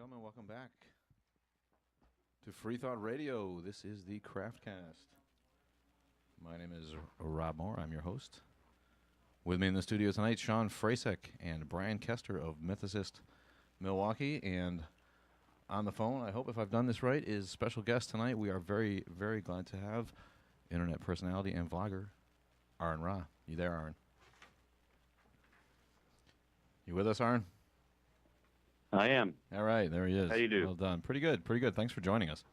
gentlemen, welcome back to Free Thought Radio. This is the Kraftkast. My name is Rob Moore. I'm your host. With me in the studio tonight, Sean Frasek and Brian Kester of Mythicists Milwaukee. And on the phone, I hope if I've done this right, is special guest tonight. We are very, very glad to have internet personality and vlogger AronRa. You there, Aaron? You with us, Aaron? I am. All right, there he is. How you do? Well done. Pretty good, pretty good. Thanks for joining us.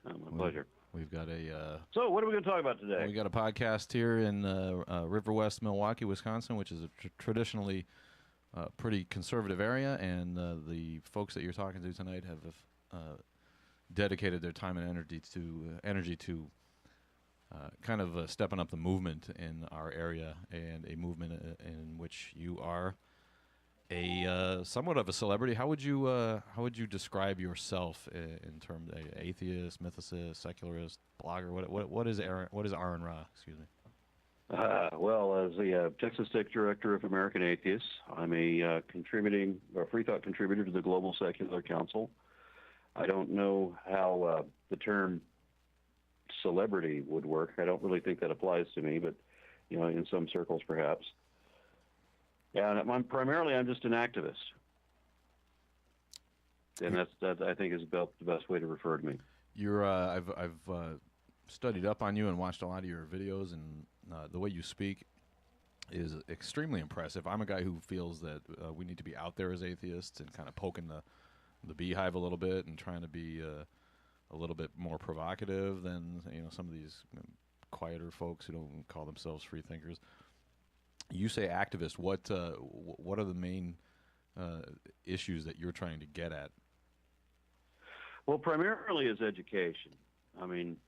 My pleasure. We've got a... So what are we going to talk about today? we got a podcast here in River West, Milwaukee, Wisconsin, which is a traditionally pretty conservative area, and the folks that you're talking to tonight have dedicated their time and energy to kind of stepping up the movement in our area, and a movement in which you are a somewhat of a celebrity. How would you describe yourself in terms of atheist, mythicist, secularist, blogger? What is AronRa? Excuse me. Well, as the Texas State Director of American Atheists, I'm a free thought contributor to the Global Secular Council. I don't know how the term celebrity would work. I don't really think that applies to me, but in some circles perhaps. And I'm just an activist, and that I think is about the best way to refer to me. You're I've studied up on you and watched a lot of your videos, and the way you speak is extremely impressive. I'm a guy who feels that we need to be out there as atheists and kind of poking the beehive a little bit and trying to be a little bit more provocative than some of these quieter folks who don't call themselves freethinkers. You say activist. What are the main issues that you're trying to get at? Well, primarily is education. I mean,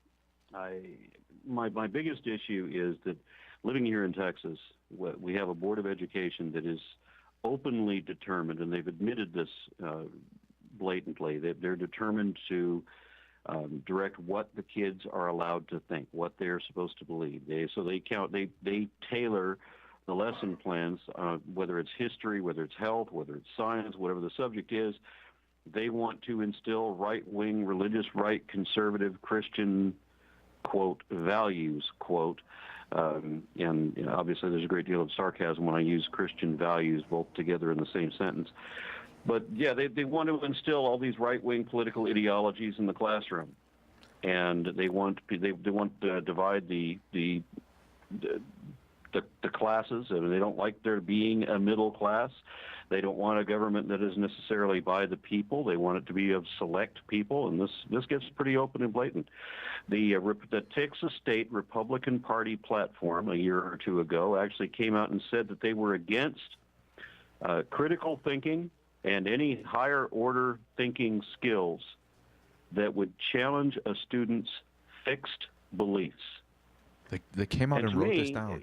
my biggest issue is that living here in Texas, we have a board of education that is openly determined, and they've admitted this blatantly, that they're determined to direct what the kids are allowed to think, what they're supposed to believe. They tailor the lesson plans, whether it's history, whether it's health, whether it's science, whatever the subject is. They want to instill right-wing, religious, right, conservative, Christian, quote, values, quote. And obviously there's a great deal of sarcasm when I use Christian values both together in the same sentence. But, yeah, they want to instill all these right-wing political ideologies in the classroom. And they want to divide the classes. I mean, they don't like there being a middle class. They don't want a government that is necessarily by the people. They want it to be of select people, and this gets pretty open and blatant. The Texas State Republican Party platform a year or two ago actually came out and said that they were against critical thinking and any higher order thinking skills that would challenge a student's fixed beliefs. They came out and wrote this down.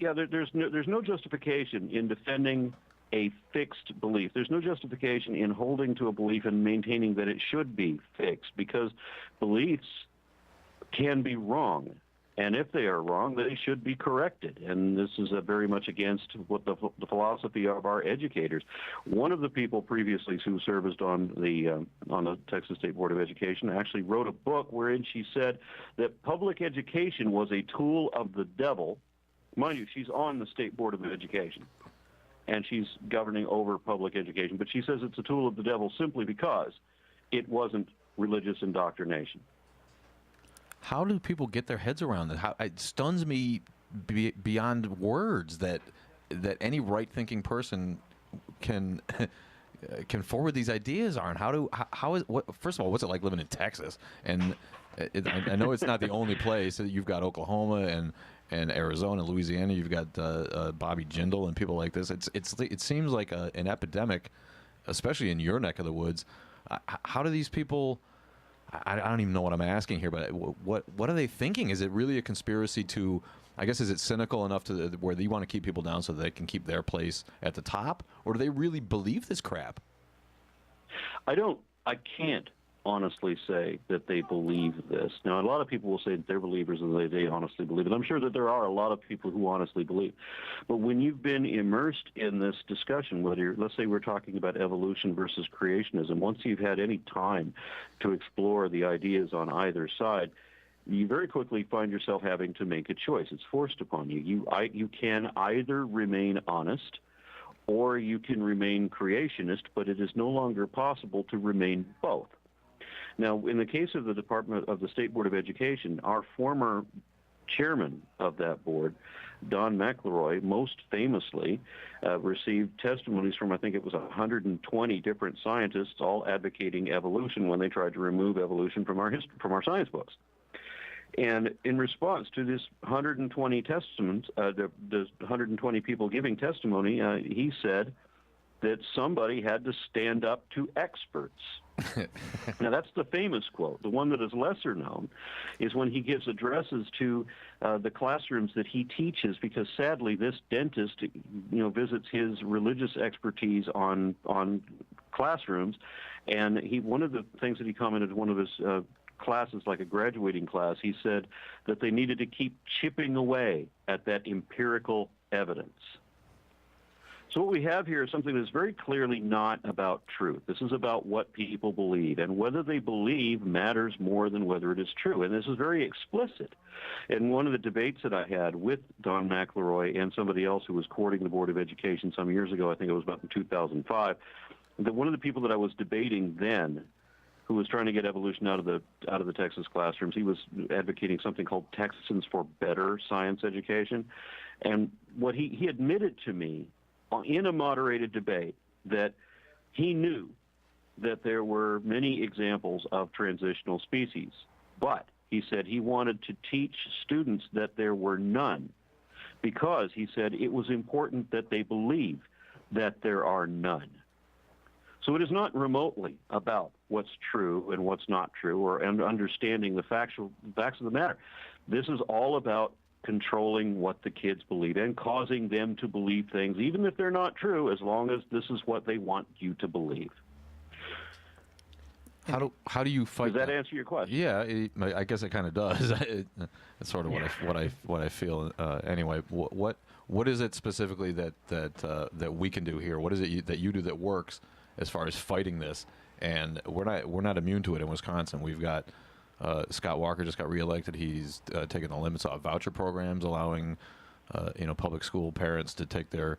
Yeah, there's no justification in defending a fixed belief. There's no justification in holding to a belief and maintaining that it should be fixed, because beliefs can be wrong. And if they are wrong, they should be corrected. And this is very much against what the philosophy of our educators. One of the people previously who served on the Texas State Board of Education actually wrote a book wherein she said that public education was a tool of the devil. Mind you, she's on the State Board of Education, and she's governing over public education. But she says it's a tool of the devil simply because it wasn't religious indoctrination. How do people get their heads around it? It stuns me beyond words that any right-thinking person can forward these ideas on. First of all, what's it like living in Texas? And I know it's not the only place. You've got Oklahoma and Arizona, Louisiana. You've got Bobby Jindal and people like this. It seems like an epidemic, especially in your neck of the woods. How do these people? I don't even know what I'm asking here, but what are they thinking? Is it really a conspiracy to? I guess, is it cynical enough to where they want to keep people down so they can keep their place at the top, or do they really believe this crap? I can't honestly say that they believe this. Now, a lot of people will say that they're believers and they honestly believe it. I'm sure that there are a lot of people who honestly believe. But when you've been immersed in this discussion, let's say we're talking about evolution versus creationism, once you've had any time to explore the ideas on either side, you very quickly find yourself having to make a choice. It's forced upon you. You can either remain honest or you can remain creationist, but it is no longer possible to remain both. Now, in the case of the State Board of Education, our former chairman of that board, Don McElroy, most famously received testimonies from, I think it was 120 different scientists, all advocating evolution when they tried to remove evolution from our science books. And in response to this 120 testaments, the 120 people giving testimony, he said that somebody had to stand up to experts. Now, that's the famous quote. The one that is lesser known is when he gives addresses to the classrooms that he teaches, because sadly this dentist, visits his religious expertise on classrooms, and one of the things that he commented in one of his classes, like a graduating class, he said that they needed to keep chipping away at that empirical evidence. So what we have here is something that's very clearly not about truth. This is about what people believe, and whether they believe matters more than whether it is true. And this is very explicit. In one of the debates that I had with Don McElroy and somebody else who was courting the Board of Education some years ago, I think it was about in 2005, that one of the people that I was debating then, who was trying to get evolution out of the Texas classrooms, he was advocating something called Texans for Better Science Education. And what he admitted to me in a moderated debate that he knew that there were many examples of transitional species, but he said he wanted to teach students that there were none, because he said it was important that they believe that there are none. So it is not remotely about what's true and what's not true, or understanding the facts of the matter. This is all about controlling what the kids believe and causing them to believe things, even if they're not true, as long as this is what they want you to believe. How do you fight? Does that answer your question? Yeah, I guess it kind of does. It's sort of what I feel. Anyway, what is it specifically that we can do here? What is it that you do that works as far as fighting this? And we're not immune to it in Wisconsin. We've got Scott Walker just got reelected. He's taken the limits off voucher programs, allowing public school parents to take their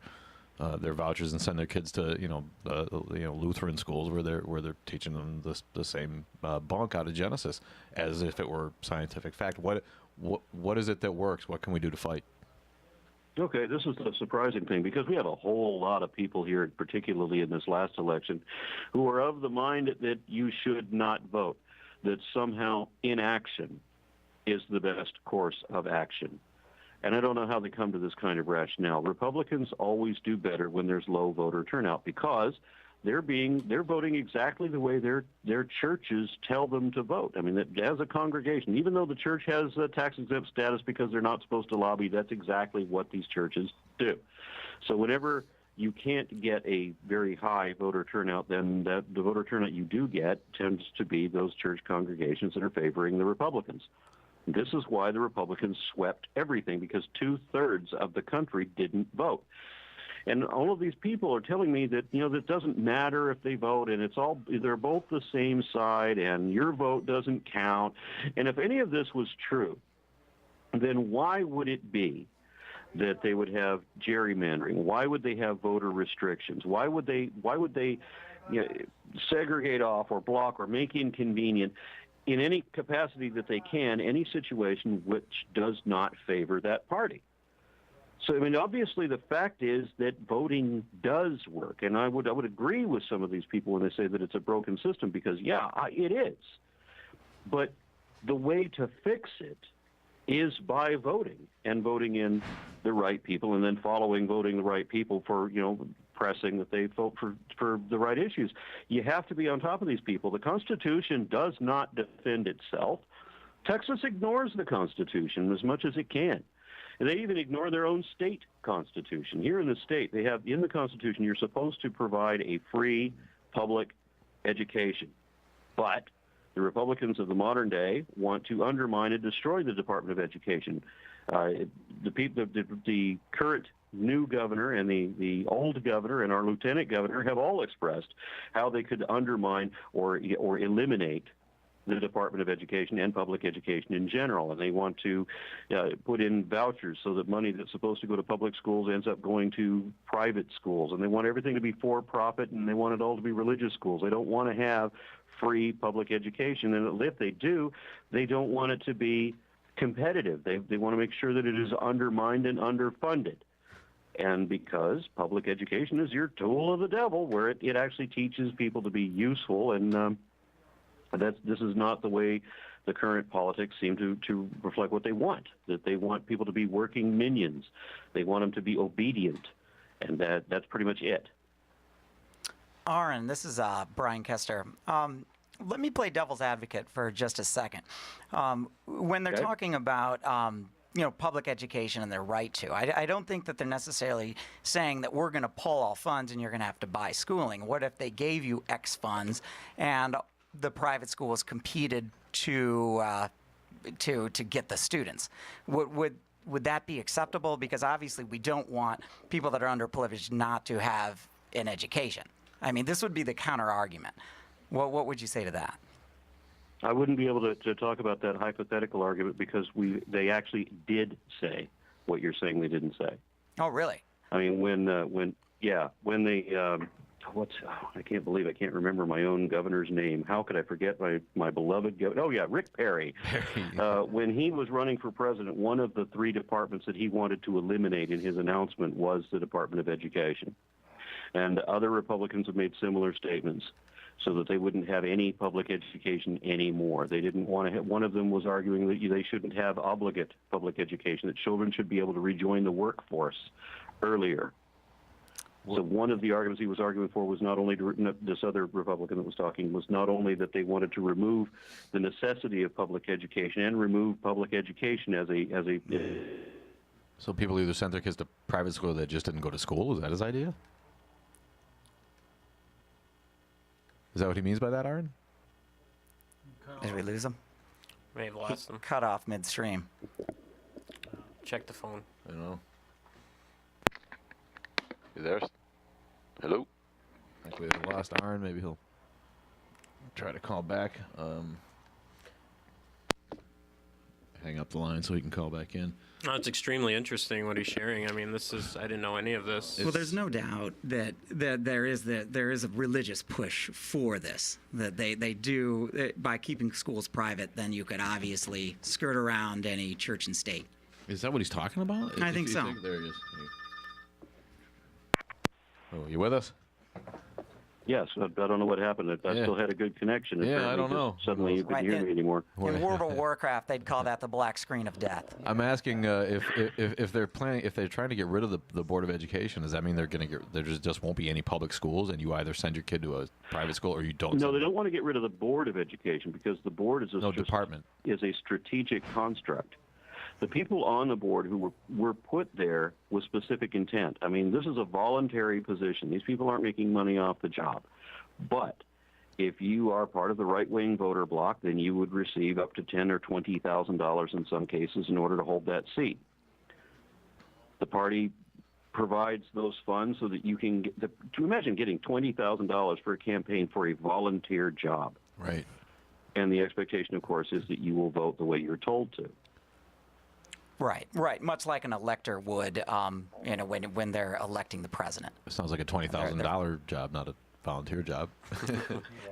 vouchers and send their kids to Lutheran schools where they're teaching them the same bunk out of Genesis as if it were scientific fact. What is it that works? What can we do to fight? Okay, this is the surprising thing, because we have a whole lot of people here, particularly in this last election, who are of the mind that you should not vote, that somehow inaction is the best course of action. And I don't know how they come to this kind of rationale. Republicans always do better when there's low voter turnout, because they're voting exactly the way their churches tell them to vote. I mean, as a congregation, even though the church has a tax-exempt status because they're not supposed to lobby, that's exactly what these churches do. So whenever you can't get a very high voter turnout, then the voter turnout you do get tends to be those church congregations that are favoring the Republicans. This is why the Republicans swept everything, because 2/3 of the country didn't vote. And all of these people are telling me that, that doesn't matter if they vote, and they're both the same side, and your vote doesn't count. And if any of this was true, then why would it be that they would have gerrymandering? Why would they have voter restrictions? Why would they segregate off or block or make inconvenient in any capacity that they can any situation which does not favor that party? So, I mean, obviously the fact is that voting does work, and I would agree with some of these people when they say that it's a broken system, because, it is. But the way to fix it is by voting, and voting in the right people, and then voting the right people for, pressing that they vote for the right issues. You have to be on top of these people. The Constitution does not defend itself. Texas ignores the Constitution as much as it can. And they even ignore their own state constitution. Here in the state, they have in the Constitution, you're supposed to provide a free public education. But The Republicans of the modern day want to undermine and destroy the Department of Education. The current new governor and the old governor and our lieutenant governor have all expressed how they could undermine or eliminate the Department of Education and public education in general. And they want to put in vouchers so that money that's supposed to go to public schools ends up going to private schools. And they want everything to be for profit, and they want it all to be religious schools. They don't want to have free public education. And if they do, they don't want it to be competitive. They want to make sure that it is undermined and underfunded. And because public education is your tool of the devil, where it actually teaches people to be useful, and this is not the way the current politics seem to reflect what they want, that they want people to be working minions. They want them to be obedient, and that's pretty much it. Aaron, this is Brian Kester. Let me play devil's advocate for just a second. When they're talking about public education and their right to, I don't think that they're necessarily saying that we're going to pull all funds and you're going to have to buy schooling. What if they gave you X funds and the private schools competed to get the students? Would that be acceptable? Because obviously we don't want people that are underprivileged not to have an education. I mean, this would be the counter argument. What would you say to that? I wouldn't be able to talk about that hypothetical argument because they actually did say what you're saying they didn't say. Oh, really? I mean, when they I can't believe I can't remember my own governor's name. How could I forget my beloved governor? Oh, yeah, Rick Perry. When he was running for president, one of the three departments that he wanted to eliminate in his announcement was the Department of Education. And other Republicans have made similar statements so that they wouldn't have any public education anymore. They didn't want to have, one of them was arguing that they shouldn't have obligate public education, that children should be able to rejoin the workforce earlier. So one of the arguments he was arguing for was not only this other Republican that was talking was not only that they wanted to remove the necessity of public education and remove public education as a. So people either sent their kids to private school that just didn't go to school. Is that his idea? Is that what he means by that, Aaron? Did we lose him? May have lost him. Cut off midstream. Check the phone. I don't know. You there? Hello? I think we lost Aaron. Maybe he'll try to call back. Hang up the line so he can call back in. No, it's extremely interesting what he's sharing. I mean, I didn't know any of this. Well, there's no doubt that there is a religious push for this. That they do by keeping schools private, then you could obviously skirt around any church and state. Is that what he's talking about? I think so. There he is. Oh, you with us? Yes, I don't know what happened. I still had a good connection. Yeah, I don't know. Suddenly you couldn't hear me anymore. In World of Warcraft, they'd call that the black screen of death. I'm asking if they're trying to get rid of the Board of Education, does that mean there just won't be any public schools, and you either send your kid to a private school or you don't? No, they don't want to get rid of the Board of Education because the board is department is a strategic construct. The people on the board who were put there with specific intent. I mean, this is a voluntary position. These people aren't making money off the job. But if you are part of the right-wing voter bloc, then you would receive up to $10,000 or $20,000 in some cases in order to hold that seat. The party provides those funds so that you can to imagine getting $20,000 for a campaign for a volunteer job. Right. And the expectation, of course, is that you will vote the way you're told to. Right. Much like an elector would, when they're electing the president. It sounds like a $20,000 job, not a volunteer job.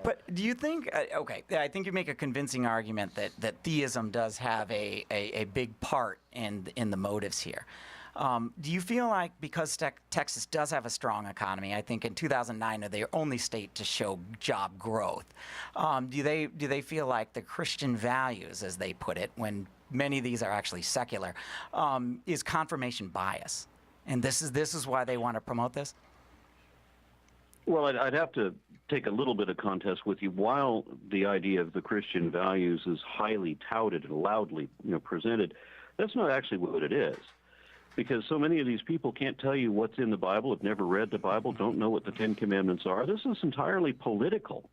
But do you think? I think you make a convincing argument that theism does have a big part in the motives here. Do you feel like because Texas does have a strong economy, I think in 2009 they're the only state to show job growth. Do they feel like the Christian values, as they put it, when many of these are actually secular, is confirmation bias, and this is why they want to promote this? Well, I'd have to take a little bit of contest with you. While the idea of the Christian values is highly touted and loudly presented, that's not actually what it is. Because so many of these people can't tell you what's in the Bible, have never read the Bible, don't know what the Ten Commandments are. This is entirely political.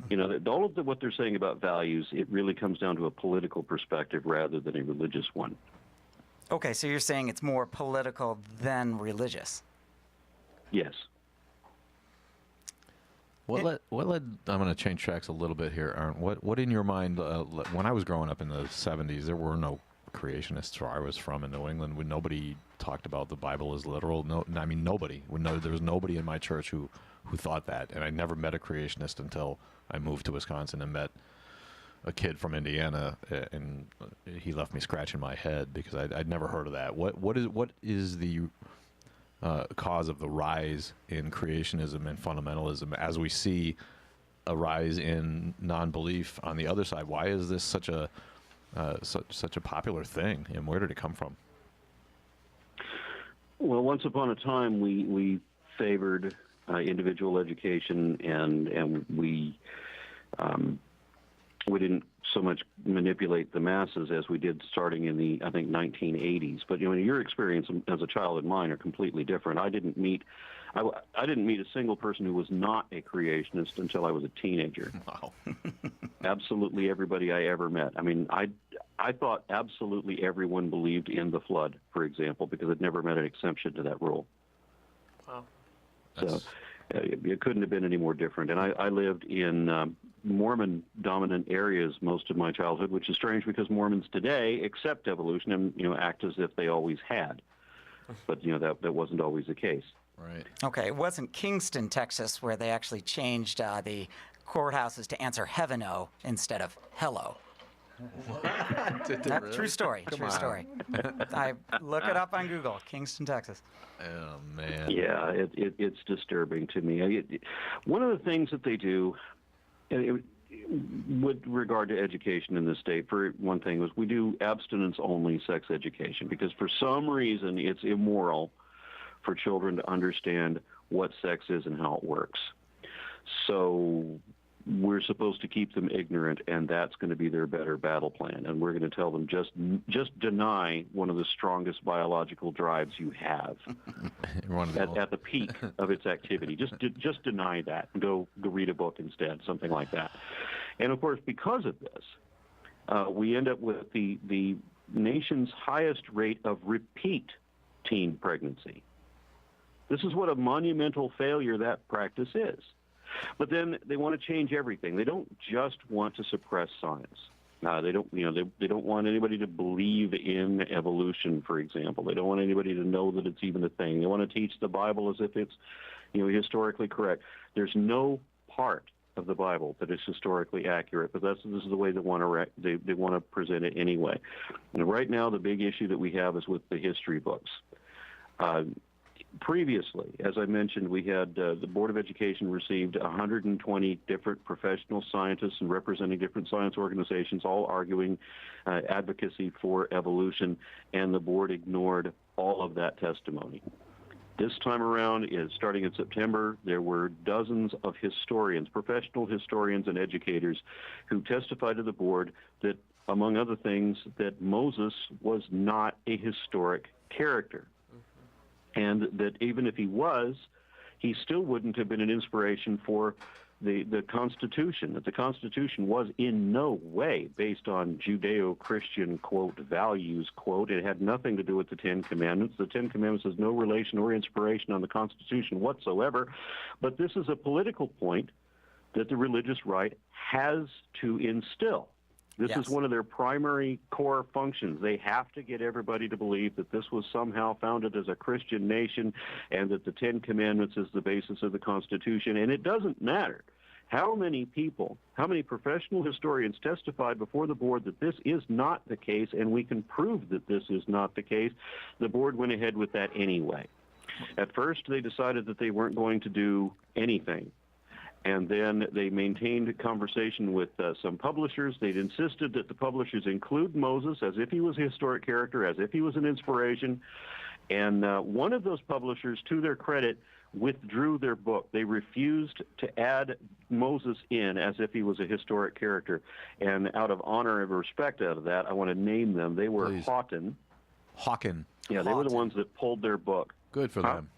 You know, all of what they're saying about values, it really comes down to a political perspective rather than a religious one. Okay, so you're saying it's more political than religious. Yes. What led? I'm going to change tracks a little bit here, Aaron. What in your mind? When I was growing up in the '70s, there were no creationists where I was from in New England. When nobody talked about the Bible as literal. No, I mean nobody. There was nobody in my church who thought that, and I never met a creationist until I moved to Wisconsin and met a kid from Indiana, and he left me scratching my head because I'd never heard of that. What is the cause of the rise in creationism and fundamentalism as we see a rise in non-belief on the other side? Why is this such a popular thing, and where did it come from? Well, once upon a time, we favored individual education, and we didn't so much manipulate the masses as we did starting in the, I think, 1980s. But you know, your experience as a child and mine are completely different. I didn't meet a single person who was not a creationist until I was a teenager. Wow. Absolutely everybody I ever met. I mean, I thought absolutely everyone believed in the flood, for example, because I'd never met an exception to that rule. Wow. So it couldn't have been any more different. And I lived in Mormon-dominant areas most of my childhood, which is strange because Mormons today accept evolution and, you know, act as if they always had. But, you know, that wasn't always the case. Right. Okay, it wasn't Kingston, Texas, where they actually changed the courthouses to answer heaven-o instead of hello. Really? True story. True story. I look it up on Google. Kingston, Texas. Oh man. Yeah, it's disturbing to me. One of the things that they do, with regard to education in the state, for one thing, was we do abstinence-only sex education because for some reason it's immoral for children to understand what sex is and how it works. So we're supposed to keep them ignorant, and that's going to be their better battle plan. And we're going to tell them just deny one of the strongest biological drives you have at the peak of its activity. Just deny that and go read a book instead, something like that. And of course, because of this, we end up with the nation's highest rate of repeat teen pregnancy. This is what a monumental failure that practice is. But then they want to change everything. They don't just want to suppress science. They don't, they don't want anybody to believe in evolution, for example. They don't want anybody to know that it's even a thing. They want to teach the Bible as if it's, historically correct. There's no part of the Bible that is historically accurate, but this is the way they want to present it anyway. And right now, the big issue that we have is with the history books. Previously, as I mentioned, we had the Board of Education received 120 different professional scientists and representing different science organizations, all arguing advocacy for evolution, and the board ignored all of that testimony. This time around, starting in September, there were dozens of historians, professional historians and educators, who testified to the board that, among other things, that Moses was not a historic character. And that even if he was, he still wouldn't have been an inspiration for the Constitution, that the Constitution was in no way based on Judeo-Christian, quote, values, quote. It had nothing to do with the Ten Commandments. The Ten Commandments has no relation or inspiration on the Constitution whatsoever. But this is a political point that the religious right has to instill. This is one of their primary core functions. They have to get everybody to believe that this was somehow founded as a Christian nation and that the Ten Commandments is the basis of the Constitution. And it doesn't matter how many people, how many professional historians testified before the board that this is not the case, and we can prove that this is not the case. The board went ahead with that anyway. At first, they decided that they weren't going to do anything. And then they maintained a conversation with some publishers. They'd insisted that the publishers include Moses as if he was a historic character, as if he was an inspiration. And one of those publishers, to their credit, withdrew their book. They refused to add Moses in as if he was a historic character. And out of honor and respect out of that, I want to name them. They were Houghton. Hawken. Yeah, they were the ones that pulled their book. Good for them.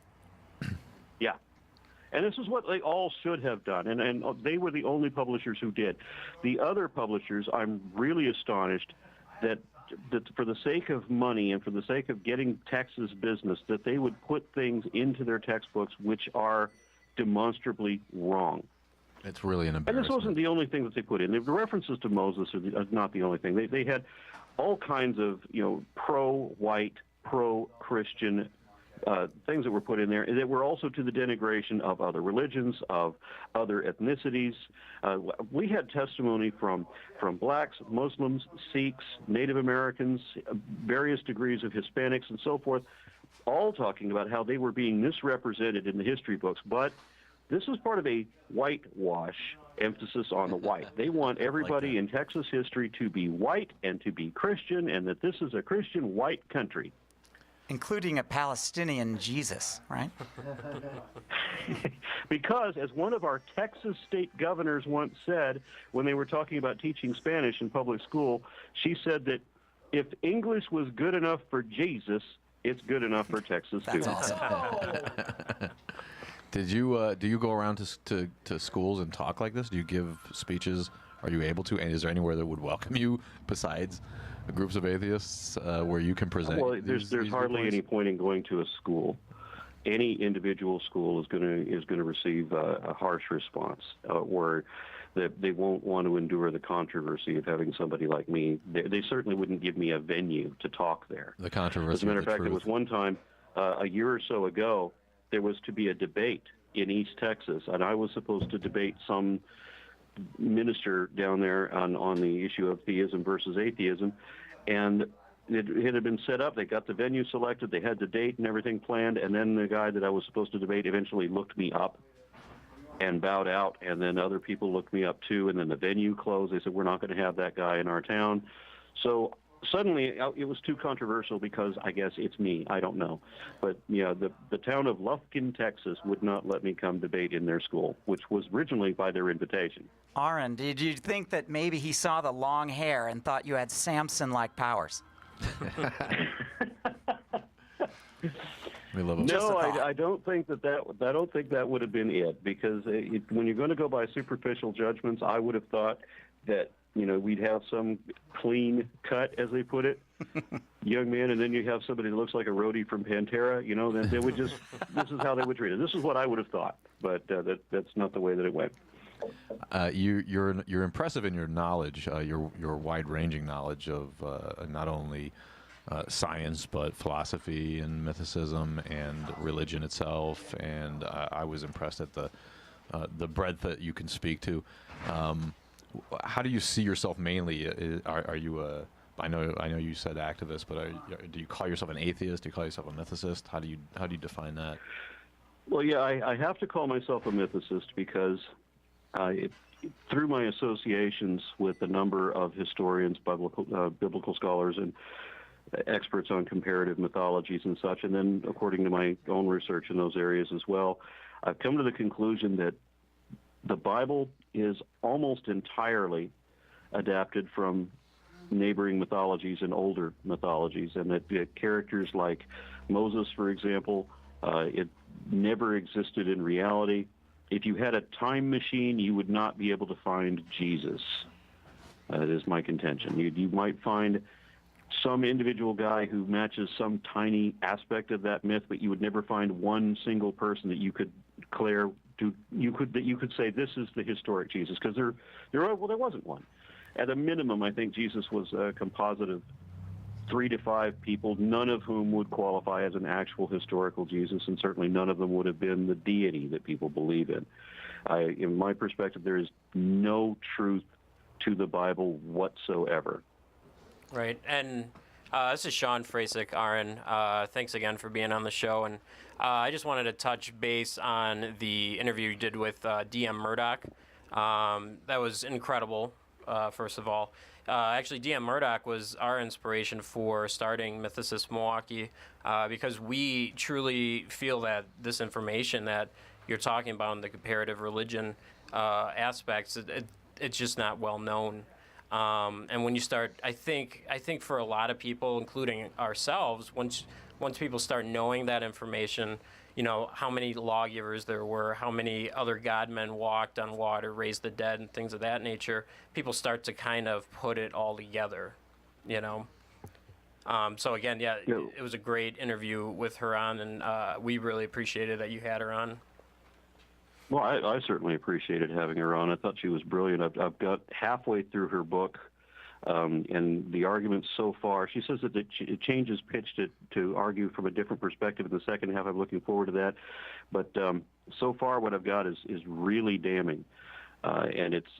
Yeah. And this is what they all should have done, and they were the only publishers who did. The other publishers, I'm really astonished that for the sake of money and for the sake of getting Texas business, that they would put things into their textbooks which are demonstrably wrong. It's really an And embarrassment. this wasn't the only thing that they put in. The references to Moses are not the only thing. They had all kinds of, pro-white, pro-Christian things that were put in there that were also to the denigration of other religions, of other ethnicities. We had testimony from blacks, Muslims, Sikhs, Native Americans, various degrees of Hispanics, and so forth, all talking about how they were being misrepresented in the history books. But this is part of a whitewash, emphasis on the white. They want everybody in Texas history to be white and to be Christian, and that this is a Christian white country. Including a Palestinian Jesus, right? Because, as one of our Texas state governors once said when they were talking about teaching Spanish in public school, she said that if English was good enough for Jesus, it's good enough for Texas That's students. awesome. do you go around to schools and talk like this? Do you give speeches? Are you able to? And is there anywhere that would welcome you besides groups of atheists where you can present? Well, there's hardly any point in going to a school. Any individual school is going to receive a harsh response, or that they won't want to endure the controversy of having somebody like me. They certainly wouldn't give me a venue to talk there. The controversy. As a matter of fact, truth. there was one time a year or so ago, there was to be a debate in East Texas, and I was supposed to debate some minister down there on the issue of theism versus atheism, and it had been set up. They got the venue selected, they had the date and everything planned, and then the guy that I was supposed to debate eventually looked me up and bowed out, and then other people looked me up too, and then the venue closed. They said, we're not going to have that guy in our town. So suddenly it was too controversial because I guess it's me. I don't know. But the town of Lufkin, Texas would not let me come debate in their school, which was originally by their invitation. Aaron, did you think that maybe he saw the long hair and thought you had Samson-like powers? We love them. No, I don't think that would have been it, because when you're going to go by superficial judgments, I would have thought that we'd have some clean cut, as they put it, young man, and then you have somebody that looks like a roadie from Pantera. Then they would just this is how they would treat it. This is what I would have thought, but that's not the way that it went. You're impressive in your knowledge, your wide-ranging knowledge of not only science but philosophy and mythicism and religion itself. And I was impressed at the breadth that you can speak to. How do you see yourself mainly? Are you a? I know you said activist, but do you call yourself an atheist? Do you call yourself a mythicist? How do you define that? Well, yeah, I have to call myself a mythicist because through my associations with a number of historians, biblical scholars, and experts on comparative mythologies and such, and then according to my own research in those areas as well, I've come to the conclusion that the Bible is almost entirely adapted from neighboring mythologies and older mythologies, and that characters like Moses, for example, it never existed in reality. If you had a time machine, you would not be able to find Jesus. That is my contention. You might find some individual guy who matches some tiny aspect of that myth, but you would never find one single person that you could declare you could say this is the historic Jesus, because there wasn't one. At a minimum, I think Jesus was a composite of 3 to 5 people, none of whom would qualify as an actual historical Jesus, and certainly none of them would have been the deity that people believe in. In my perspective, there is no truth to the Bible whatsoever. Right. And this is Sean Frasick, Aaron. Thanks again for being on the show. And I just wanted to touch base on the interview you did with D.M. Murdoch. That was incredible, first of all. Actually, D.M. Murdoch was our inspiration for starting Mythicists Milwaukee, because we truly feel that this information that you're talking about in the comparative religion aspects, it's just not well known. And when you start, I think for a lot of people, including ourselves, once people start knowing that information, how many lawgivers there were, how many other godmen walked on water, raised the dead, and things of that nature, people start to kind of put it all together, So again, it was a great interview with her on, and we really appreciated that you had her on. Well, I certainly appreciated having her on. I thought she was brilliant. I've got halfway through her book, and the arguments so far, she says that it changes pitch to argue from a different perspective in the second half. I'm looking forward to that. But so far what I've got is really damning, and it's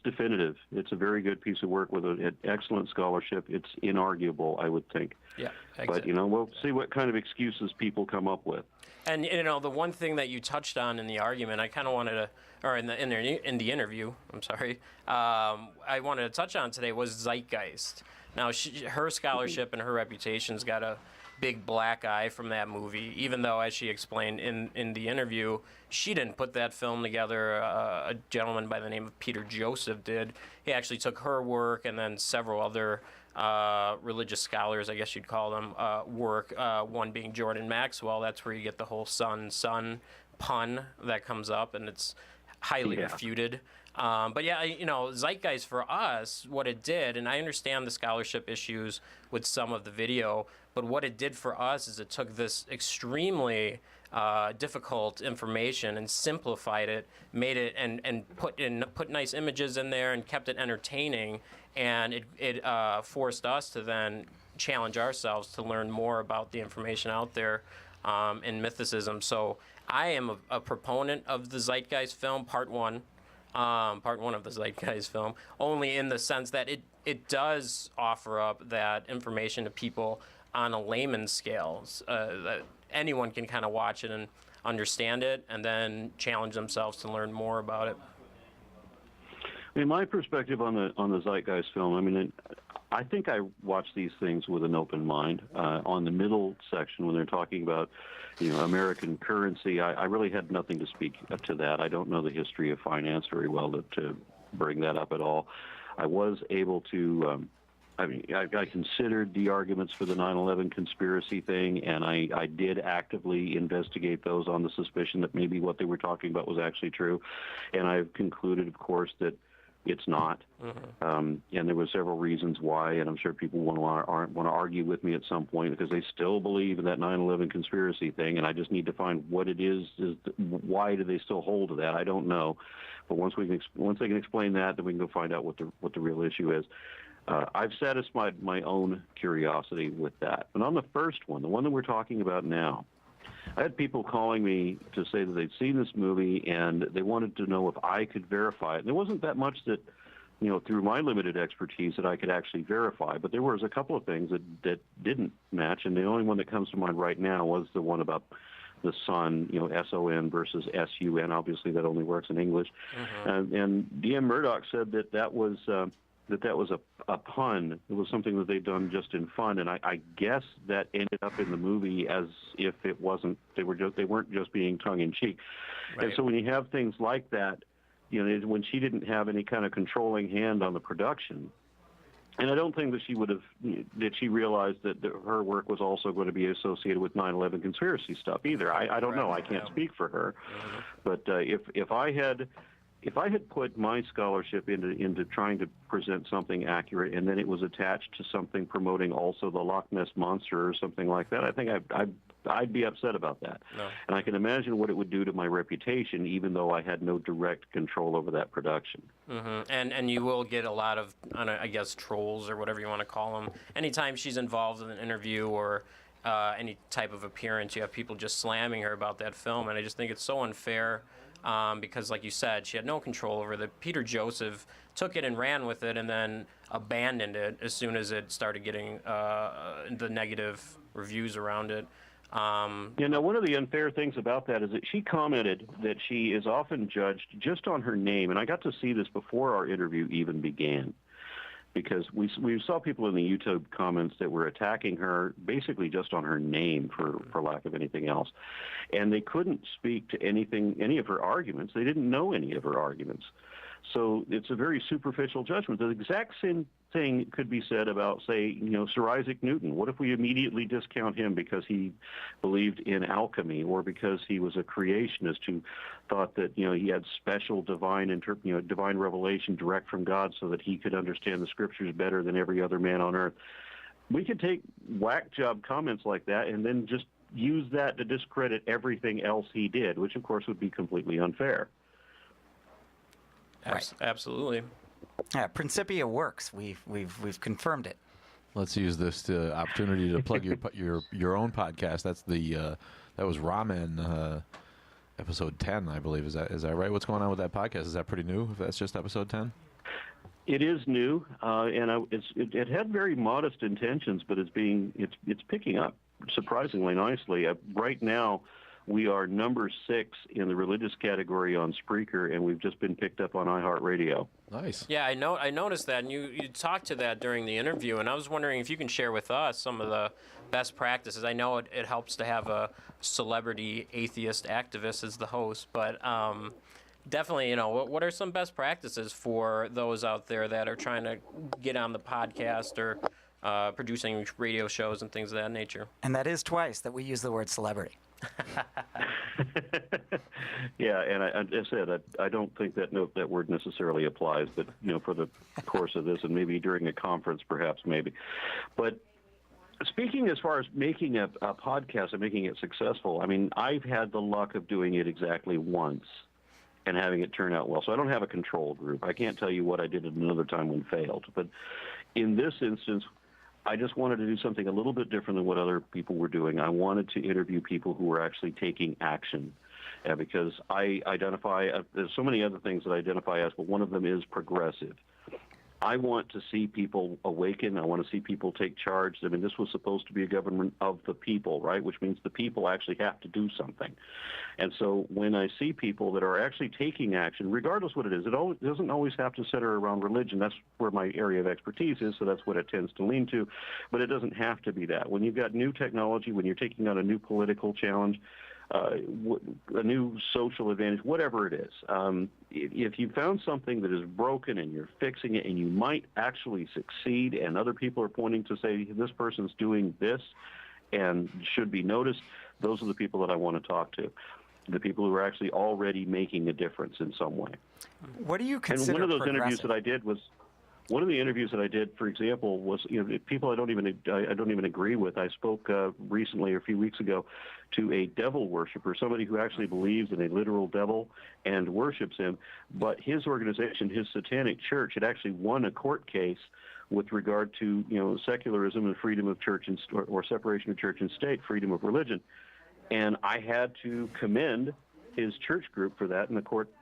definitive. It's a very good piece of work with an excellent scholarship. It's inarguable, I would think. Yeah, exactly. But, we'll see what kind of excuses people come up with. And, the one thing that you touched on in the argument, I kind of wanted to, or in the interview, I'm sorry, I wanted to touch on today was zeitgeist. Now, her scholarship and her reputation's got a big black eye from that movie, even though, as she explained in the interview, she didn't put that film together. A gentleman by the name of Peter Joseph did. He actually took her work and then several other religious scholars, I guess you'd call them, work, one being Jordan Maxwell. That's where you get the whole son pun that comes up, and it's highly refuted. But zeitgeist for us, what it did, and I understand the scholarship issues with some of the video, but what it did for us is it took this extremely difficult information and simplified it, made it and put nice images in there and kept it entertaining, and it forced us to then challenge ourselves to learn more about the information out there in mythicism. So I am a proponent of the Zeitgeist film, part one of the Zeitgeist film, only in the sense that it does offer up that information to people on a layman's scale. That anyone can kind of watch it and understand it and then challenge themselves to learn more about it. I mean, my perspective on the Zeitgeist film, I think I watch these things with an open mind. On the middle section, when they're talking about, American currency, I really had nothing to speak to that. I don't know the history of finance very well to bring that up at all. I was able to, I considered the arguments for the 9/11 conspiracy thing, and I did actively investigate those on the suspicion that maybe what they were talking about was actually true. And I've concluded, of course, that it's not. Mm-hmm. And there were several reasons why, and I'm sure people want to argue with me at some point because they still believe in that 9/11 conspiracy thing, and I just need to find what it is why do they still hold to that? I don't know. But once they can explain that, then we can go find out what the real issue is. I've satisfied my own curiosity with that. And on the first one, the one that we're talking about now, I had people calling me to say that they'd seen this movie and they wanted to know if I could verify it. And there wasn't that much that, through my limited expertise that I could actually verify, but there was a couple of things that didn't match, and the only one that comes to mind right now was the one about the son, S-O-N versus S-U-N. Obviously, that only works in English. Mm-hmm. And D.M. Murdoch said that was a pun. It was something that they'd done just in fun, and I guess that ended up in the movie as if it wasn't. They weren't just being tongue in cheek. Right. And so when you have things like that, when she didn't have any kind of controlling hand on the production, and I don't think that she realized that her work was also going to be associated with 9/11 conspiracy stuff either. I don't know. I can't speak for her, but if I had put my scholarship into trying to present something accurate, and then it was attached to something promoting also the Loch Ness Monster or something like that, I think I'd be upset about that. No. And I can imagine what it would do to my reputation, even though I had no direct control over that production. Mm-hmm. And you will get a lot of, I guess, trolls or whatever you want to call them. Anytime she's involved in an interview or any type of appearance, you have people just slamming her about that film, and I just think it's so unfair. Because, like you said, she had no control over it. Peter Joseph took it and ran with it and then abandoned it as soon as it started getting the negative reviews around it. One of the unfair things about that is that she commented that she is often judged just on her name, and I got to see this before our interview even began, because we saw people in the YouTube comments that were attacking her basically just on her name for lack of anything else. And they couldn't speak to any of her arguments. They didn't know any of her arguments. So it's a very superficial judgment. The exact same thing could be said about, say, Sir Isaac Newton. What if we immediately discount him because he believed in alchemy, or because he was a creationist who thought that he had special divine revelation direct from God, so that he could understand the scriptures better than every other man on earth? We could take whack job comments like that and then just use that to discredit everything else he did, which of course would be completely unfair. Right. Absolutely. Yeah, Principia works. We've confirmed it. Let's use this opportunity to plug your own podcast. That's that was Ramen, episode 10, I believe. Is that right? What's going on with that podcast? Is that pretty new? If that's just episode 10? It is new, and it had very modest intentions, but it's picking up surprisingly nicely. Right now, we are number 6 in the religious category on Spreaker, and we've just been picked up on iHeartRadio. Nice. Yeah, I noticed that, and you talked to that during the interview, and I was wondering if you can share with us some of the best practices. I know it helps to have a celebrity atheist activist as the host, but definitely, what are some best practices for those out there that are trying to get on the podcast or producing radio shows and things of that nature? And that is twice that we use the word celebrity. Yeah, and I said I don't think that word necessarily applies, but for the course of this, and maybe during a conference, perhaps, maybe. But speaking as far as making a podcast and making it successful, I mean, I've had the luck of doing it exactly once and having it turn out well. So I don't have a control group. I can't tell you what I did at another time when failed. But in this instance, I just wanted to do something a little bit different than what other people were doing. I wanted to interview people who were actually taking action, because I identify, there's so many other things that I identify as, but one of them is progressive. I want to see people awaken. I want to see people take charge. I mean, this was supposed to be a government of the people, right? Which means the people actually have to do something. And so when I see people that are actually taking action, regardless what it is, it doesn't always have to center around religion. That's where my area of expertise is, so that's what it tends to lean to. But it doesn't have to be that. When you've got new technology, when you're taking on a new political challenge, a new social advantage, whatever it is. If you found something that is broken and you're fixing it and you might actually succeed, and other people are pointing to say, this person's doing this and should be noticed, those are the people that I want to talk to, the people who are actually already making a difference in some way. What do you consider And one of those interviews progressive? that I did was, one of the interviews that I did, for example, was people I don't even agree with. I spoke recently, or a few weeks ago, to a devil worshiper, somebody who actually believes in a literal devil and worships him. But his organization, his satanic church, had actually won a court case with regard to secularism and freedom of church and or separation of church and state, freedom of religion. And I had to commend his church group for that in the court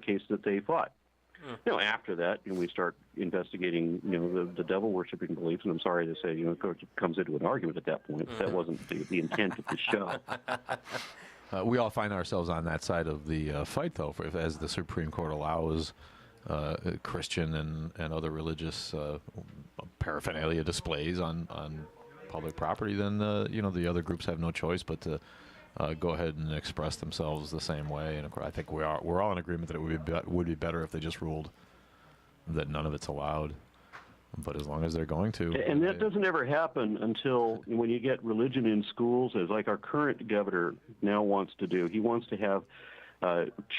case that they fought. After that, we start investigating, the devil worshiping beliefs, and I'm sorry to say, of course, it comes into an argument at that point. That wasn't the intent of the show. We all find ourselves on that side of the fight, though, as the Supreme Court allows Christian and other religious paraphernalia displays on public property. Then the other groups have no choice but to go ahead and express themselves the same way. And of course, I think we're all in agreement that it would be better if they just ruled that none of it's allowed. But as long as they're going to, and that doesn't ever happen until when you get religion in schools, as like our current governor now wants to do. He wants to have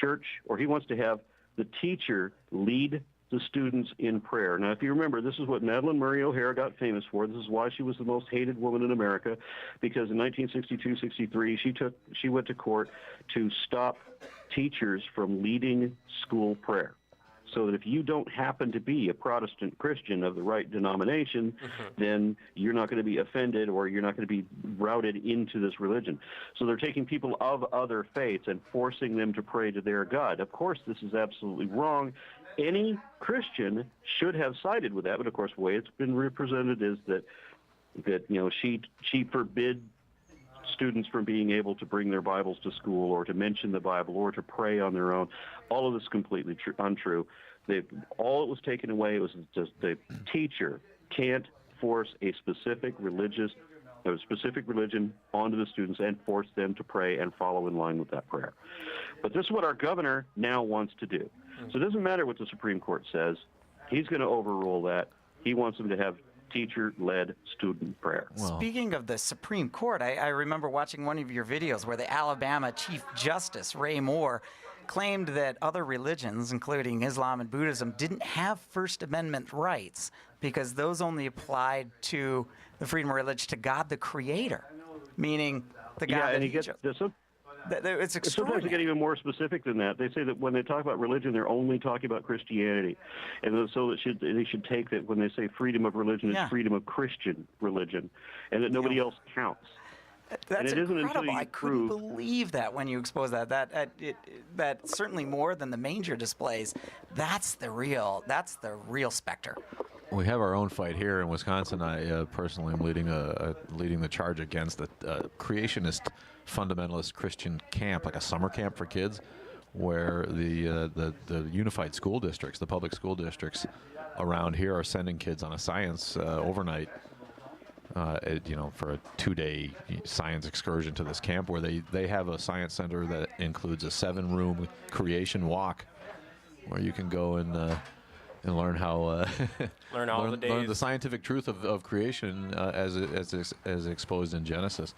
church, or he wants to have the teacher lead the students in prayer. Now, if you remember, this is what Madalyn Murray O'Hara got famous for. This is why she was the most hated woman in America, because in 1962-63, she went to court to stop teachers from leading school prayer. So that if you don't happen to be a Protestant Christian of the right denomination, then you're not going to be offended, or you're not going to be routed into this religion. So they're taking people of other faiths and forcing them to pray to their God. Of course, this is absolutely wrong. Any Christian should have sided with that, but of course, the way it's been represented is that she forbid students from being able to bring their Bibles to school, or to mention the Bible, or to pray on their own. All of this is completely untrue. All it was taken away was just the teacher can't force a specific religious of a specific religion onto the students and force them to pray and follow in line with that prayer. But this is what our governor now wants to do. So it doesn't matter what the Supreme Court says. He's going to overrule that. He wants them to have teacher-led student prayer. Well, Speaking of the Supreme Court, I remember watching one of your videos where the Alabama Chief Justice, Ray Moore, claimed that other religions, including Islam and Buddhism, didn't have First Amendment rights because those only applied to the freedom of religion to God the Creator, meaning the God that and he he gets chose. this. It's Sometimes they extraordinary. get even more specific than that. They say that when they talk about religion, they're only talking about Christianity, and so they should take that when they say freedom of religion, Yeah. it's freedom of Christian religion, and that nobody else counts. That's it isn't until incredible. you I couldn't prove- believe that when you expose that. That certainly more than the manger displays. That's the real specter. we have our own fight here in Wisconsin. I personally am leading the charge against the creationist fundamentalist Christian camp, like a summer camp for kids, where the unified school districts, the public school districts around here, are sending kids on a science overnight, for a 2-day science excursion to this camp, where they have a science center that includes a 7-room creation walk, where you can go and learn how learn the scientific truth of creation as exposed in Genesis.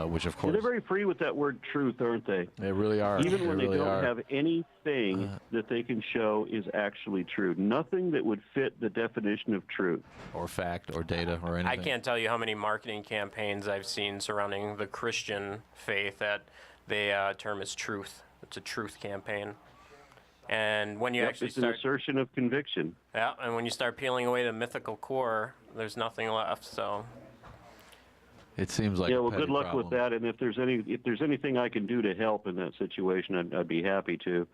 Which of course They're very free with that word truth, aren't they? they really are. Even when they really don't are. have anything that they can show is actually true. Nothing that would fit the definition of truth. or fact or data or anything. I can't tell you how many marketing campaigns I've seen surrounding the Christian faith that they term as truth. It's a truth campaign. And when you actually It's an start, assertion of conviction. yeah, and when you start peeling away the mythical core, there's nothing left. So, It seems like Yeah, a well, petty good luck problem. with that. And if there's anything I can do to help in that situation, I'd be happy to.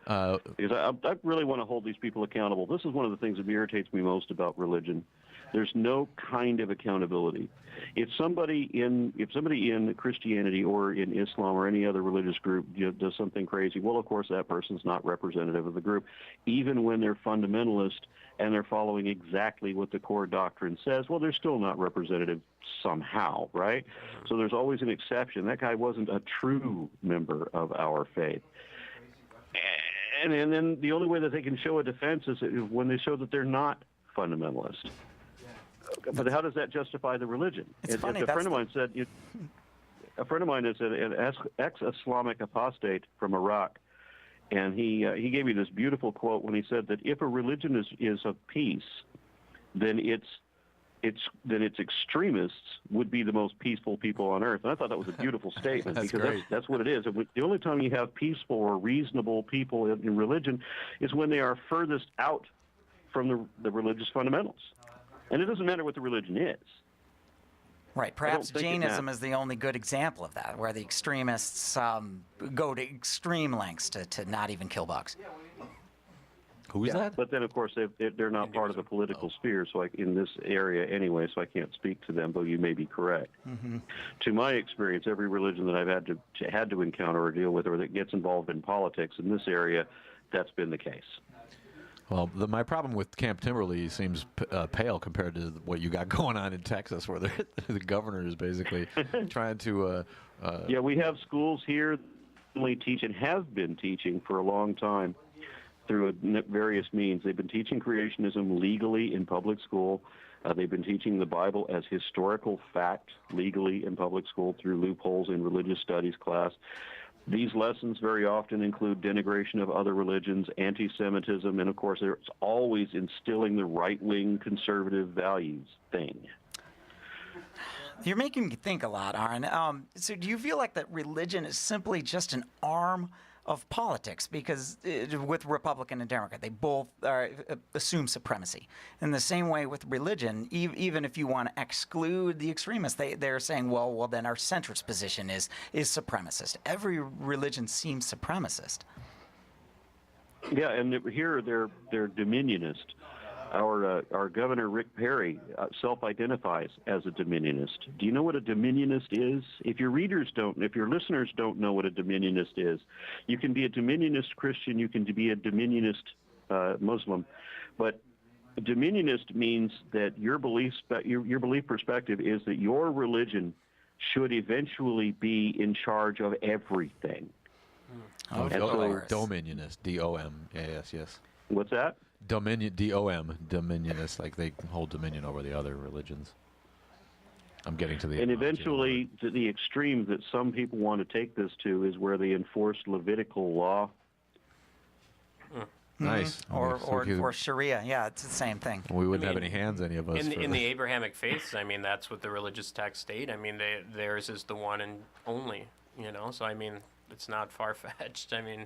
Because I really want to hold these people accountable. This is one of the things that irritates me most about religion. There's no kind of accountability. If somebody in Christianity or in Islam or any other religious group does something crazy, well, of course, that person's not representative of the group, even when they're fundamentalist and they're following exactly what the core doctrine says. Well, they're still not representative somehow, right? So there's always an exception. That guy wasn't a true member of our faith. And then the only way that they can show a defense is when they show that they're not fundamentalist. But how does that justify the religion? It's funny, A friend of mine is an ex-Islamic apostate from Iraq, and he gave me this beautiful quote when he said that if a religion is of peace, then its extremists would be the most peaceful people on earth. And I thought that was a beautiful statement. That's because great. that's what it is. The only time you have peaceful or reasonable people in religion is when they are furthest out from the religious fundamentals. And it doesn't matter what the religion is. Right. Perhaps think it Jainism matters. is the only good example of that, where the extremists go to extreme lengths to not even kill bugs. Who is that? But then, of course, they're not part of the political sphere, so in this area anyway, so I can't speak to them, though you may be correct. Mm-hmm. To my experience, every religion that I've had to encounter or deal with or that gets involved in politics in this area, that's been the case. Well, my problem with Camp Timberley seems pale compared to what you got going on in Texas, where the governor is basically trying to. Yeah, we have schools here that only teach and have been teaching for a long time through various means. They've been teaching creationism legally in public school. They've been teaching the Bible as historical fact legally in public school through loopholes in religious studies class. These lessons very often include denigration of other religions, anti-Semitism, and of course, there's always instilling the right-wing conservative values thing. You're making me think a lot, Aaron. So do you feel like that religion is simply just an arm of politics? Because with Republican and Democrat, they both assume supremacy. In the same way with religion, even if you want to exclude the extremists, they're saying, well, then our centrist position is supremacist. Every religion seems supremacist. Yeah, and here they're dominionist. Our governor, Rick Perry, self-identifies as a dominionist. Do you know what a dominionist is? If your listeners don't know what a dominionist is, you can be a dominionist Christian, you can be a dominionist Muslim, but Dominionist means that your belief perspective is that your religion should eventually be in charge of everything. Oh, And course. Dominionist, D-O-M, yes. What's that? Dominion, D-O-M, Dominionist, like they hold dominion over the other religions. I'm getting to the... And eventually, to the extreme that some people want to take this to is where they enforce Levitical law. Nice. Or Sharia. Yeah, it's the same thing. We wouldn't have any hands, any of us. In the Abrahamic faiths, I mean, that's what the religious texts state. I mean, theirs is the one and only, you know? So, I mean, it's not far-fetched. I mean...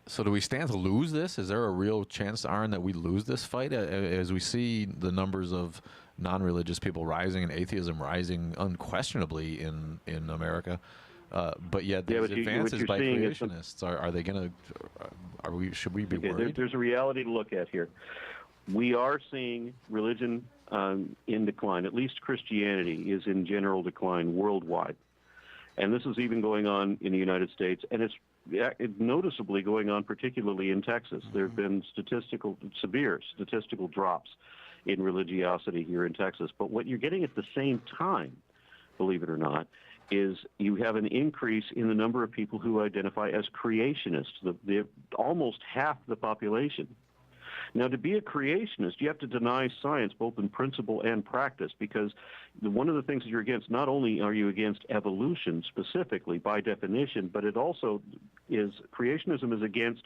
So do we stand to lose this? Is there a real chance, Aaron, that we lose this fight as we see the numbers of non-religious people rising and atheism rising unquestionably in America? But yet these advances by creationists, are they going to? Should we be worried? There's a reality to look at here. We are seeing religion in decline. At least Christianity is in general decline worldwide, and this is even going on in the United States, and it's noticeably going on particularly in Texas. There have been severe statistical drops in religiosity here in Texas. But what you're getting at the same time, believe it or not, is you have an increase in the number of people who identify as creationists, almost half the population. Now, to be a creationist, you have to deny science both in principle and practice, because one of the things that you're against, not only are you against evolution specifically by definition, but it also is, creationism is against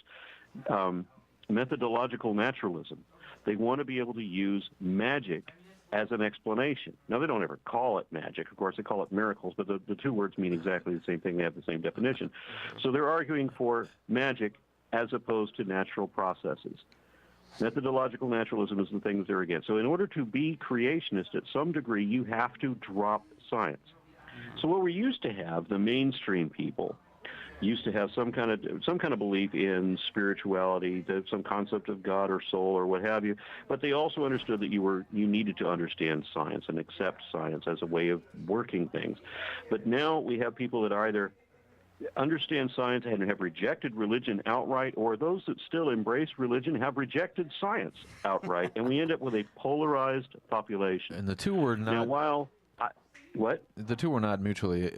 methodological naturalism. They want to be able to use magic as an explanation. Now, they don't ever call it magic. Of course, they call it miracles, but the two words mean exactly the same thing. They have the same definition. So they're arguing for magic as opposed to natural processes. Methodological naturalism is the thing that they're against. So in order to be creationist at some degree, you have to drop science. So what we used to have, the mainstream people, used to have some kind of belief in spirituality, some concept of God or soul or what have you, but they also understood that you needed to understand science and accept science as a way of working things. But now we have people that either understand science and have rejected religion outright, or those that still embrace religion have rejected science outright, and we end up with a polarized population. And the two were not... Now, while... What? The two were not mutually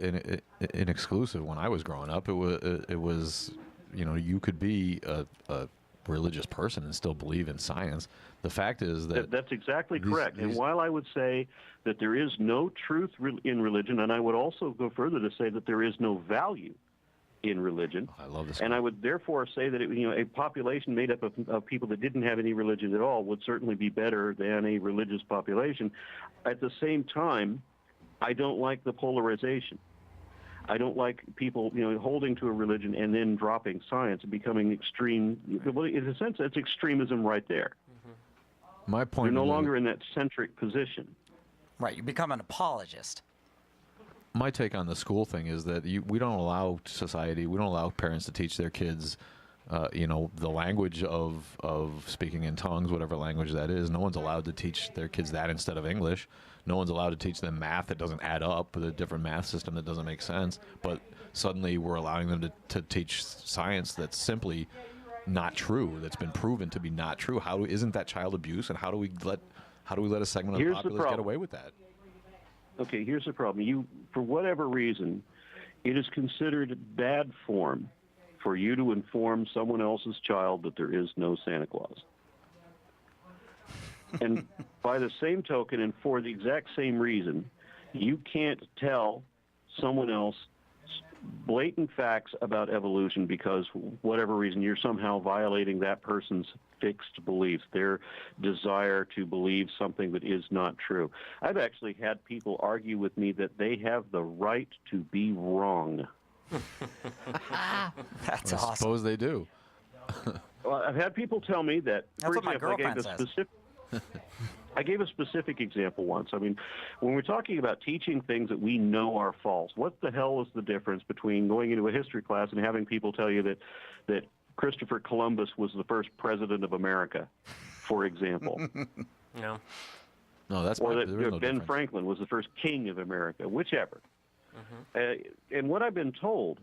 inexclusive when I was growing up. It was, you could be a religious person and still believe in science. The fact is that... That's exactly correct. And while I would say that there is no truth in religion, and I would also go further to say that there is no value in religion. I love this. And I would therefore say that a population made up of people that didn't have any religion at all would certainly be better than a religious population. At the same time, I don't like the polarization. I don't like people, holding to a religion and then dropping science and becoming extreme. Well, in a sense, that's extremism right there. Mm-hmm. My point. You're no longer in that centric position. Right, you become an apologist. My take on the school thing is that we don't allow parents to teach their kids, the language of speaking in tongues, whatever language that is. No one's allowed to teach their kids that instead of English. No one's allowed to teach them math that doesn't add up, with a different math system that doesn't make sense. But suddenly we're allowing them to teach science that's simply not true, that's been proven to be not true. Isn't that child abuse? And how do we let a segment of the populace get away with that? Okay, here's the problem. For whatever reason, it is considered bad form for you to inform someone else's child that there is no Santa Claus. And by the same token, and for the exact same reason, you can't tell someone else blatant facts about evolution because, for whatever reason, you're somehow violating that person's fixed beliefs, their desire to believe something that is not true. I've actually had people argue with me that they have the right to be wrong. That's awesome. I suppose they do. Well, I've had people tell me that, That's for what my example, girlfriend says. I gave a specific example once. I mean, when we're talking about teaching things that we know are false, what the hell is the difference between going into a history class and having people tell you that Christopher Columbus was the first president of America, for example? No. No, that's or that no Ben difference. Franklin was the first king of America, whichever. And what I've been told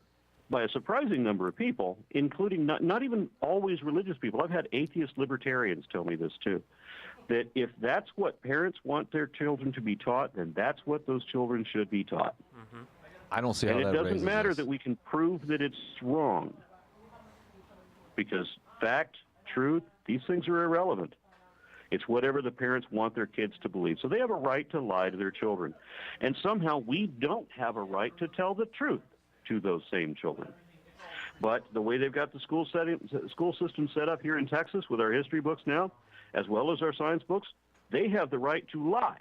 by a surprising number of people, including not even always religious people. I've had atheist libertarians tell me this too. that if that's what parents want their children to be taught, then that's what those children should be taught. I don't see how And that it doesn't raises matter this. that we can prove that it's wrong, because fact, truth, these things are irrelevant. It's whatever the parents want their kids to believe. So they have a right to lie to their children. And somehow we don't have a right to tell the truth to those same children. But the way they've got the school system set up here in Texas with our history books now, as well as our science books, they have the right to lie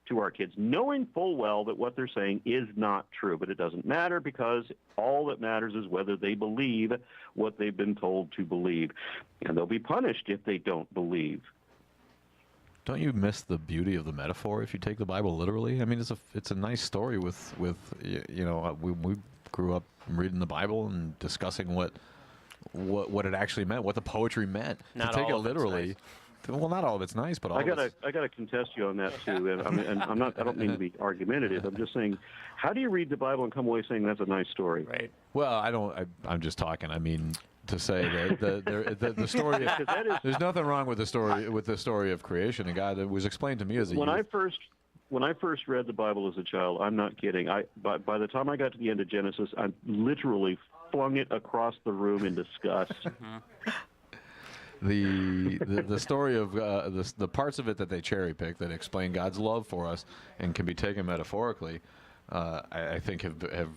to our kids, knowing full well that what they're saying is not true. But it doesn't matter, because all that matters is whether they believe what they've been told to believe. And they'll be punished if they don't believe. Don't you miss the beauty of the metaphor if you take the Bible literally? I mean, it's a nice story with we grew up reading the Bible and discussing what it actually meant, what the poetry meant. Not to take all it of it's literally. nice. Well, not all of it's nice, but all I of it's... gotta contest you on that too. And I don't mean to be argumentative. I'm just saying, how do you read the Bible and come away saying that's a nice story? Right. Well, I'm just talking. I mean, to say that the story. There's nothing wrong with the story of creation and God. It was explained to me as a When youth. I first read the Bible as a child, I'm not kidding. By the time I got to the end of Genesis, I literally flung it across the room in disgust. The story of the parts of it that they cherry pick that explain God's love for us and can be taken metaphorically, I think have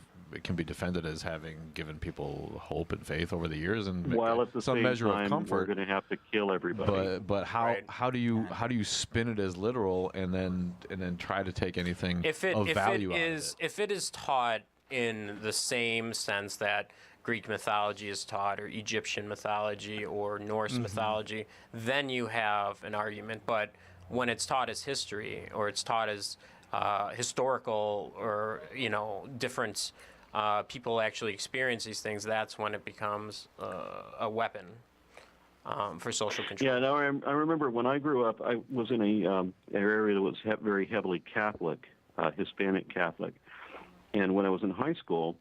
can be defended as having given people hope and faith over the years, and While at the some same measure time, of comfort. we're going to have to kill everybody. But how Right. how do you spin it as literal and then try to take anything of value out of it? If it is taught in the same sense that Greek mythology is taught, or Egyptian mythology, or Norse mythology, then you have an argument. But when it's taught as history, or it's taught as historical, or different people actually experience these things, that's when it becomes a weapon for social control. Yeah, no, I remember when I grew up, I was in an area that was very heavily Catholic, Hispanic Catholic. And when I was in high school,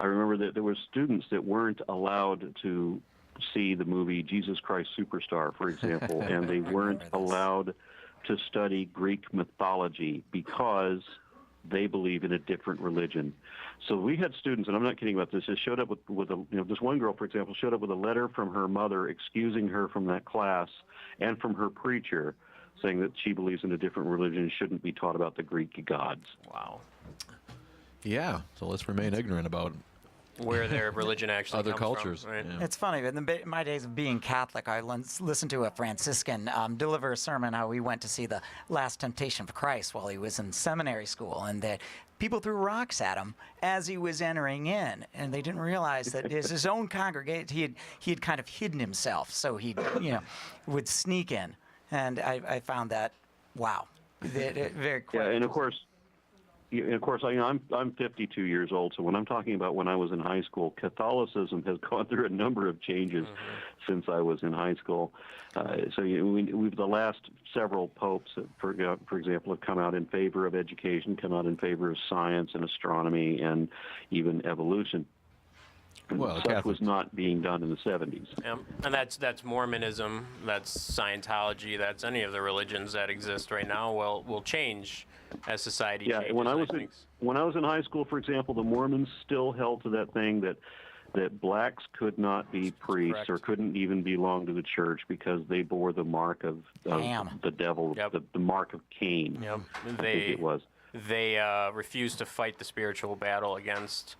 I remember that there were students that weren't allowed to see the movie Jesus Christ Superstar, for example, and they weren't allowed to study Greek mythology because they believe in a different religion. So we had students, and I'm not kidding about this, just showed up with this one girl, for example, showed up with a letter from her mother excusing her from that class and from her preacher, saying that she believes in a different religion and shouldn't be taught about the Greek gods. Wow. Yeah, so let's remain ignorant about Where their religion actually other comes cultures. From, right? Yeah. It's funny, but in my days of being Catholic, I listened to a Franciscan deliver a sermon how he went to see the Last Temptation of Christ while he was in seminary school, and that people threw rocks at him as he was entering in, and they didn't realize that his own congregation, he had kind of hidden himself, so he would sneak in, and I found that, wow, very quick. Yeah, and of course, I'm 52 years old, so when I'm talking about when I was in high school, Catholicism has gone through a number of changes since I was in high school. We've the last several popes, for example, have come out in favor of education, come out in favor of science and astronomy and even evolution. Well, the Such Catholics- was not being done in the 70s. Yeah. And that's Mormonism, that's Scientology, that's any of the religions that exist right now will change as society Yeah, changes. when I was in high school, for example, the Mormons still held to that thing that blacks could not be priests Correct. or couldn't even belong to the church because they bore the mark of the devil, Yep. the mark of Cain. Yep. I think it was. They refused to fight the spiritual battle against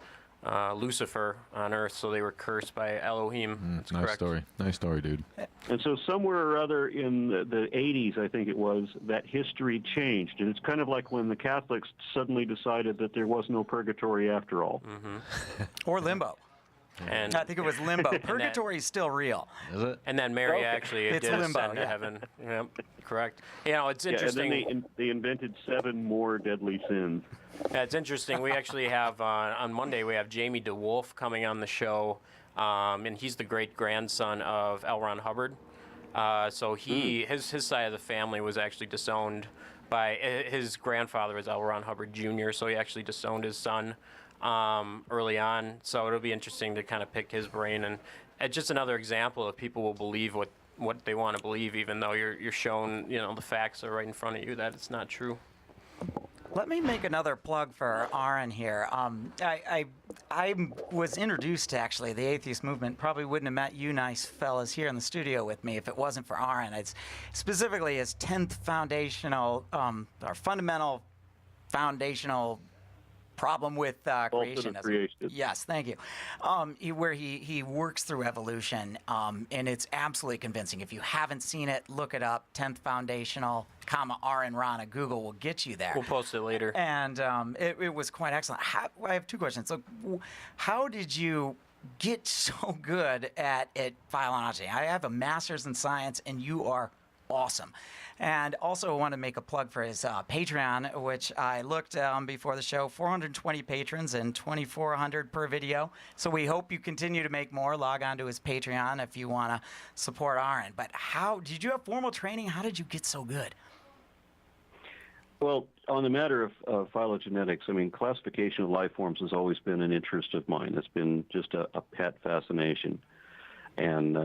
Lucifer on Earth, so they were cursed by Elohim. That's Nice correct. story. Nice story, dude. And so somewhere or other in the 80s, I think it was, that history changed. And it's kind of like when the Catholics suddenly decided that there was no purgatory after all. Or limbo. And I think it was limbo. Purgatory is still real. Is it? and then Mary actually It's did limbo, ascend to yeah. heaven. Yep, correct. It's Yeah, and interesting. then they invented 7 more deadly sins. Yeah, it's interesting. We actually have on Monday we have Jamie DeWolf coming on the show, and he's the great grandson of L. Ron Hubbard. So his side of the family was actually disowned by his grandfather was L. Ron Hubbard Jr. So he actually disowned his son early on. So it'll be interesting to kind of pick his brain, and it's just another example of people will believe what they want to believe, even though you're shown, the facts are right in front of you that it's not true. Let me make another plug for Aaron here. I was introduced to actually the atheist movement. Probably wouldn't have met you nice fellas here in the studio with me if it wasn't for Aaron. It's specifically his 10th foundational or fundamental foundational problem with creationism. Yes, thank you. Where he works through evolution, and it's absolutely convincing. If you haven't seen it, look it up. 10th Foundational, AronRa on Google will get you there. We'll post it later. And it was quite excellent. I have two questions. So, how did you get so good at phylogeny? I have a master's in science, and you are awesome. And also I want to make a plug for his Patreon, which I looked before the show, 420 patrons and 2,400 per video. So we hope you continue to make more. Log on to his Patreon if you want to support Aaron. But how did you have formal training? How did you get so good? Well, on the matter of phylogenetics, I mean, classification of life forms has always been an interest of mine. It's been just a pet fascination. And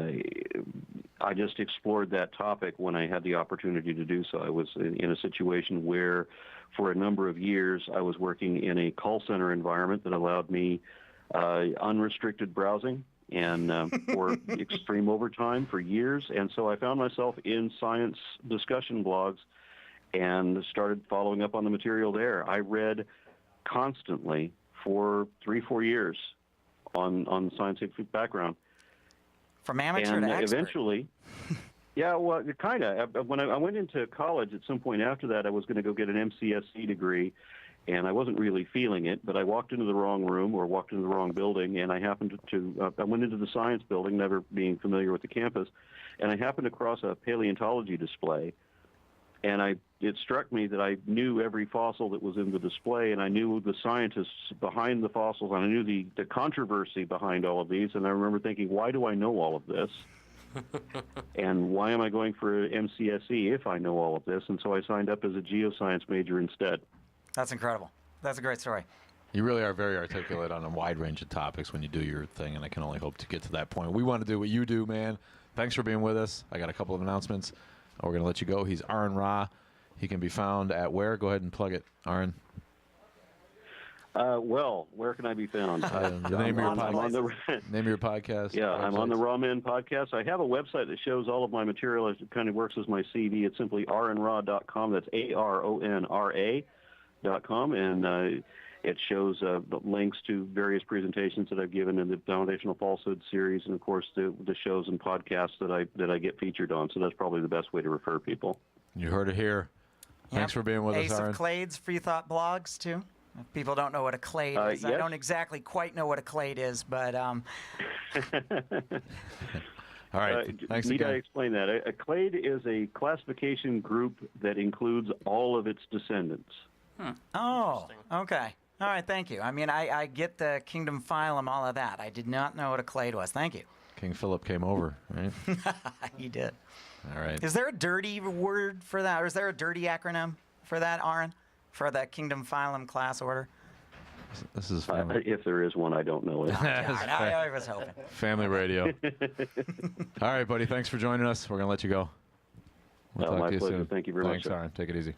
I just explored that topic when I had the opportunity to do so. I was in a situation where, for a number of years, I was working in a call center environment that allowed me unrestricted browsing and for extreme overtime for years. And so I found myself in science discussion blogs and started following up on the material there. I read constantly for 3-4 years on scientific background. From amateur to expert. Eventually, yeah, well, kind of. When I went into college at some point after that, I was going to go get an MCSE degree, and I wasn't really feeling it, but I walked into the wrong room or walked into the wrong building, and I happened to I went into the science building, never being familiar with the campus, and I happened across a paleontology display, and it struck me that I knew every fossil that was in the display, and I knew the scientists behind the fossils, and I knew the controversy behind all of these, and I remember thinking, why do I know all of this? And why am I going for MCSE if I know all of this? And so I signed up as a geoscience major instead. That's incredible. That's a great story. You really are very articulate on a wide range of topics when you do your thing, and I can only hope to get to that point. We want to do what you do, man. Thanks for being with us. I got a couple of announcements. We're going to let you go. He's AronRa. He can be found at where? Go ahead and plug it, Aaron. Well, where can I be found? The name of your podcast. Yeah, I'm on the Raw Men podcast. I have a website that shows all of my material. It kind of works as my CV. It's simply aronra.com. That's ARONRA.com. And it shows the links to various presentations that I've given in the Foundational Falsehood series, and of course the shows and podcasts that I get featured on. So that's probably the best way to refer people. You heard it here. Thanks for being with us, Aaron. Ace of Clades, Free Thought blogs too. If people don't know what a clade is. Yes. I don't exactly quite know what a clade is, but all right. Thanks Need again. I explain that? A clade is a classification group that includes all of its descendants. Oh, okay. All right, thank you. I mean, I get the kingdom phylum, all of that. I did not know what a clade was. Thank you. King Philip came over, right? He did. All right. Is there a dirty word for that, or is there a dirty acronym for that, Aaron? For that kingdom phylum class order? This is If there is one, I don't know it. I was hoping. Family radio. All right, buddy. Thanks for joining us. We're going to let you go. We'll talk my to you pleasure. soon. Thank you very much. Thanks, Aaron. Take it easy.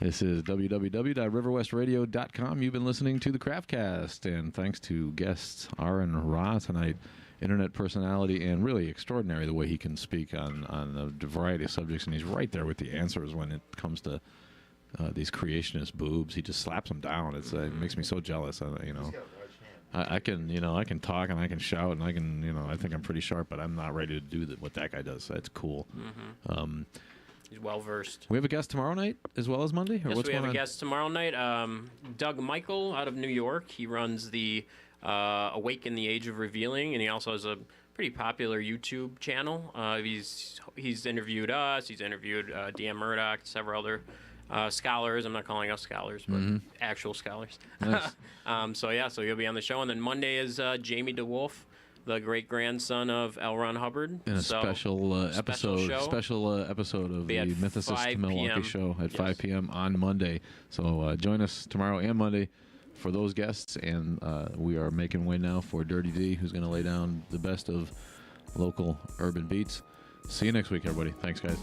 This is www.riverwestradio.com. You've been listening to the Kraftkast, and thanks to guests AronRa tonight, internet personality, and really extraordinary the way he can speak on a variety of subjects, and he's right there with the answers when it comes to these creationist boobs. He just slaps them down. It makes me so jealous. I can talk and I can shout and I can, I think I'm pretty sharp, but I'm not ready to do what that guy does. That's cool. Mm-hmm. He's well versed. We have a guest tomorrow night as well as Monday? Yes, we have a guest tomorrow night. Doug Michael out of New York. He runs the Awake in the Age of Revealing, and he also has a pretty popular YouTube channel. He's interviewed us. He's interviewed D.M. Murdoch, several other scholars. I'm not calling us scholars, but actual scholars. Nice. So he'll be on the show. And then Monday is Jamie DeWolf, the great-grandson of L. Ron Hubbard. In a special episode of the Mythicists to Milwaukee show at 5 p.m. on Monday. So join us tomorrow and Monday for those guests. And we are making way now for Dirty D, who's going to lay down the best of local urban beats. See you next week, everybody. Thanks, guys.